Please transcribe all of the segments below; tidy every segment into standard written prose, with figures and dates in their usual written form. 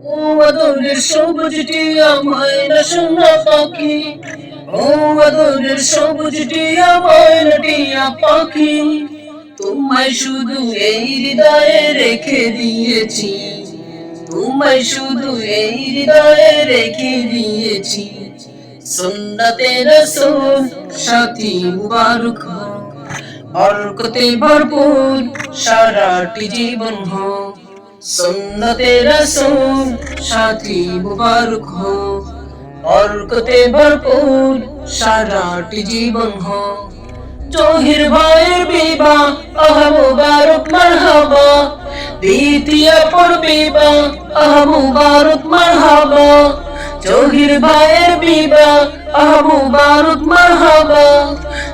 ও আদরের সবুজ টিয়া ময়না সোনা পাখি, ও আদরের সবুজ টিয়া ময়না টিয়া পাখি, তোমায় শুধু এই হৃদয়ে রেখে দিয়েছি, তোমায় শুধু এই হৃদয়ে রেখে দিয়েছি। সুন্নতে রাসূল সাথী মুবারক হোক, বরকতে ভরপুর সারাটি জীবন হোক। সুন্নতে রাসূল সাথী মুবারক হোক, বরকতে ভরপুর সারাটি জীবন হোক। জহির ভাইয়ের বিবাহ আহ মুবারক মারহাবা, দ্বিতীয় পর বিবাহ আহ মুবারক মারহাবা। জহির ভাইয়ের বিবাহ আহ মুবারক মারহাবা,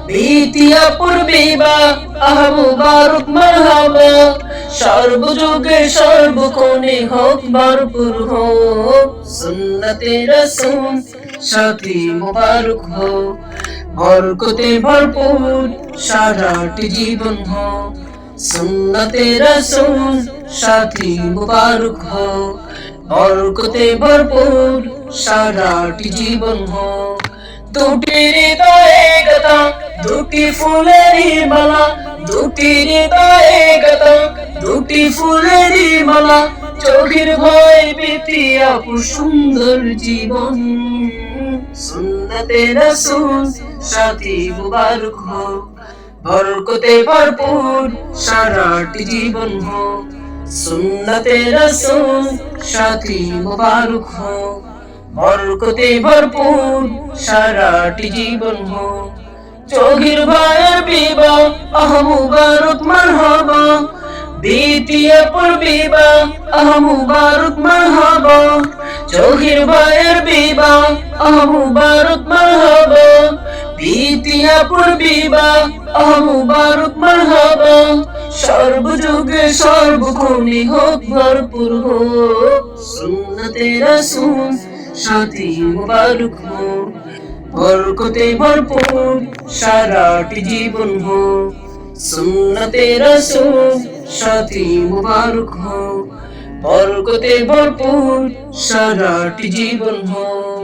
দ্বিতীয় পর বিবাহ আহ মুবারক মারহাবা। সর্বযুগে সর্বক্ষণে হোক ভরপুর হোক, সুন্নতে রাসূল সাথী মুবারক হোক, বরকতে ভরপুর সারাটি জীবন হোক। সুন্নতে রাসূল সাথী মুবারক হোক, বরকতে ভরপুর সারাটি জীবন হোক। দুটি হৃদয়ে গাথা দুটি ফুলেরই মালা, দুটি হৃদয়ে গাথা দুটি ফুলেরই মালা। চোখের ভয় পেতে আপু সুন্দর জীবন, সুন্নতে রাসূল সাথী মুবারক হোক, বরকতে ভরপুর সারাটি জীবন হোক। সুন্নতে রাসূল সাথী মুবারক হোক, বরকতে ভরপুর সারাটি জীবন হোক। চোখের ভাইয়ের বিবাহ আহ মুবারক মারহাবা, দ্বিতীয় পর বিবাহ আহ মুবারক মারহাবা। চোখের ভাইয়ের বিবাহ আহ মুবারক মারহাবা, দ্বিতীয় পর বিবাহ আহ মুবারক মারহাবা। সর্বযুগে সর্বক্ষণে হোক ভরপুর হোক, সুন্নতে রাসূল সাথী মুবারক হোক, বরকতে ভরপুর সারাটি জীবন হোক। সুন্নতে রাসূল সাথী মুবারক হোক, বরকতে ভরপুর সারাটি জীবন হোক।